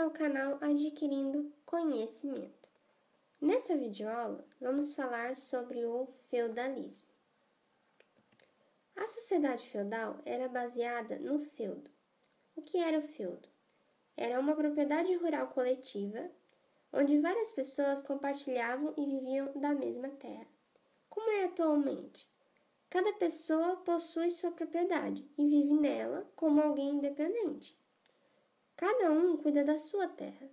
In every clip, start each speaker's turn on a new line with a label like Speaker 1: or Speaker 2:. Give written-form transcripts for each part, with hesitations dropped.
Speaker 1: ao canal Adquirindo Conhecimento. Nessa videoaula, vamos falar sobre o feudalismo. A sociedade feudal era baseada no feudo. O que era o feudo? Era uma propriedade rural coletiva, onde várias pessoas compartilhavam e viviam da mesma terra. Como é atualmente? Cada pessoa possui sua propriedade e vive nela como alguém independente. Cada um cuida da sua terra.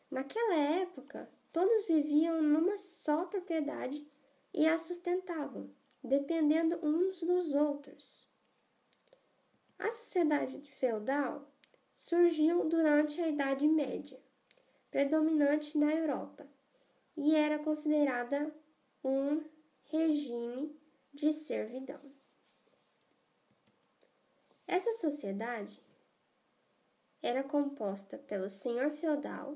Speaker 1: Naquela época, todos viviam numa só propriedade e a sustentavam, dependendo uns dos outros. A sociedade feudal surgiu durante a Idade Média, predominante na Europa, e era considerada um regime de servidão. Essa sociedade era composta pelo senhor feudal,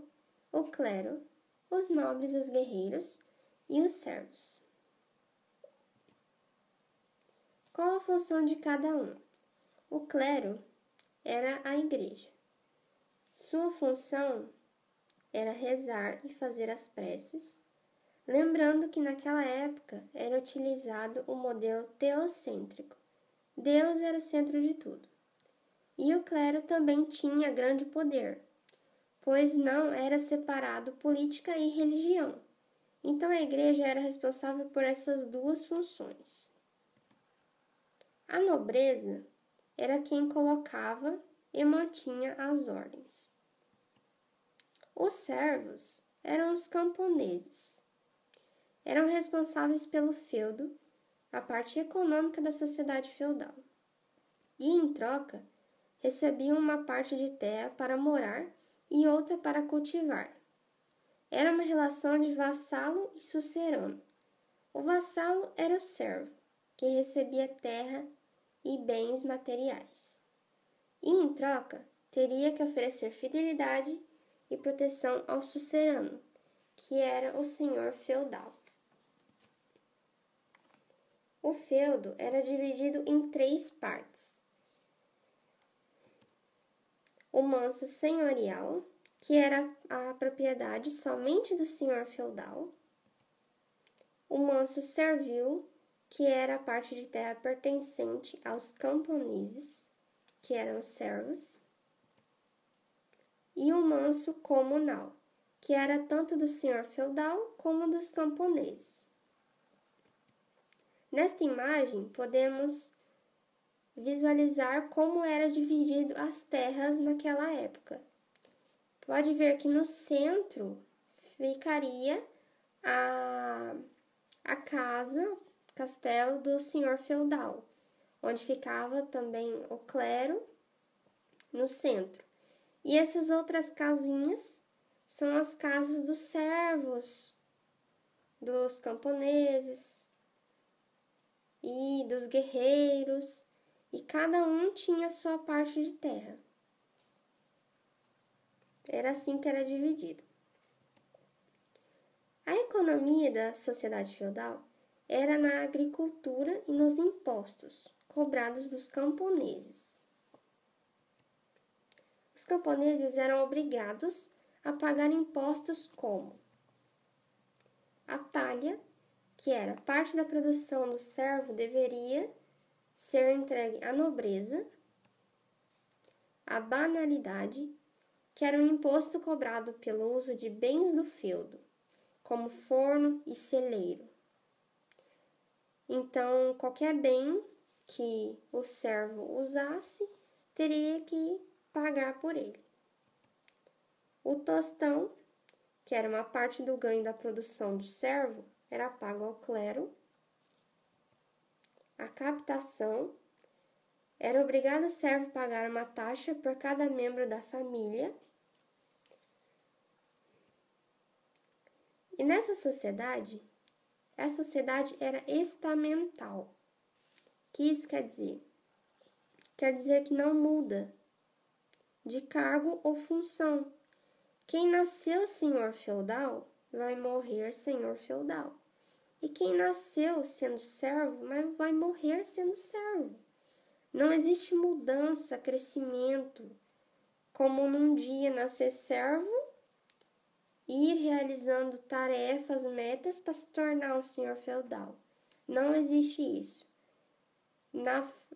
Speaker 1: o clero, os nobres, os guerreiros e os servos. Qual a função de cada um? O clero era a igreja. Sua função era rezar e fazer as preces, lembrando que naquela época era utilizado o modelo teocêntrico. Deus era o centro de tudo. E o clero também tinha grande poder, pois não era separado política e religião. Então a igreja era responsável por essas duas funções. A nobreza era quem colocava e mantinha as ordens. Os servos eram os camponeses. Eram responsáveis pelo feudo, a parte econômica da sociedade feudal. E em troca, recebiam uma parte de terra para morar e outra para cultivar. Era uma relação de vassalo e sucerano. O vassalo era o servo, que recebia terra e bens materiais. E em troca, teria que oferecer fidelidade e proteção ao sucerano, que era o senhor feudal. O feudo era dividido em 3 partes. O manso senhorial, que era a propriedade somente do senhor feudal. O manso servil, que era a parte de terra pertencente aos camponeses, que eram os servos. E o manso comunal, que era tanto do senhor feudal como dos camponeses. Nesta imagem, podemos visualizar como era dividido as terras naquela época. Pode ver que no centro ficaria a casa, castelo do senhor feudal, onde ficava também o clero no centro. E essas outras casinhas são as casas dos servos, dos camponeses e dos guerreiros, e cada um tinha a sua parte de terra. Era assim que era dividido. A economia da sociedade feudal era na agricultura e nos impostos cobrados dos camponeses. Os camponeses eram obrigados a pagar impostos como a talha, que era parte da produção do servo, deveria ser entregue à nobreza, a banalidade, que era um imposto cobrado pelo uso de bens do feudo, como forno e celeiro. Então, qualquer bem que o servo usasse, teria que pagar por ele. O tostão, que era uma parte do ganho da produção do servo, era pago ao clero. A captação, era obrigado o servo a pagar uma taxa por cada membro da família. E nessa sociedade, a sociedade era estamental. O que isso quer dizer? Quer dizer que não muda de cargo ou função. Quem nasceu senhor feudal vai morrer senhor feudal. E quem nasceu sendo servo vai morrer sendo servo. Não existe mudança, crescimento como num dia nascer servo, ir realizando tarefas, metas para se tornar um senhor feudal. Não existe isso.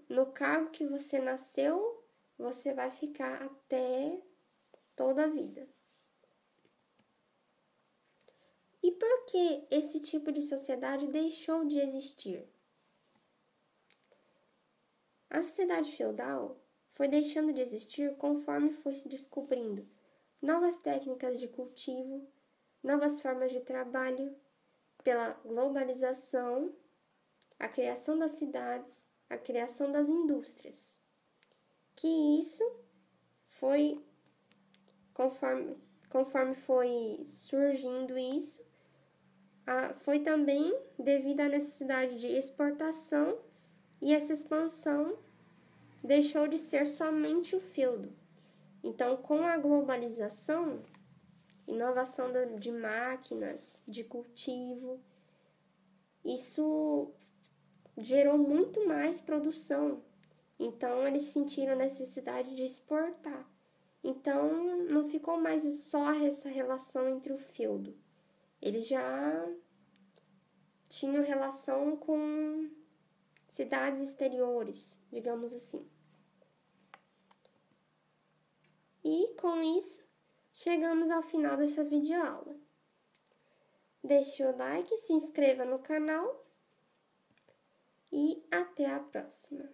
Speaker 1: No cargo que você nasceu, você vai ficar até toda a vida. E por que esse tipo de sociedade deixou de existir? A sociedade feudal foi deixando de existir conforme foi se descobrindo novas técnicas de cultivo, novas formas de trabalho, pela globalização, a criação das cidades, a criação das indústrias. Que isso foi, conforme foi surgindo isso, foi também devido à necessidade de exportação, e essa expansão deixou de ser somente o feudo. Então, com a globalização, inovação de máquinas, de cultivo, isso gerou muito mais produção. Então, eles sentiram a necessidade de exportar. Então, não ficou mais só essa relação entre o feudo. Eles já tinham relação com cidades exteriores, digamos assim. E com isso, chegamos ao final dessa videoaula. Deixe o like, se inscreva no canal e até a próxima.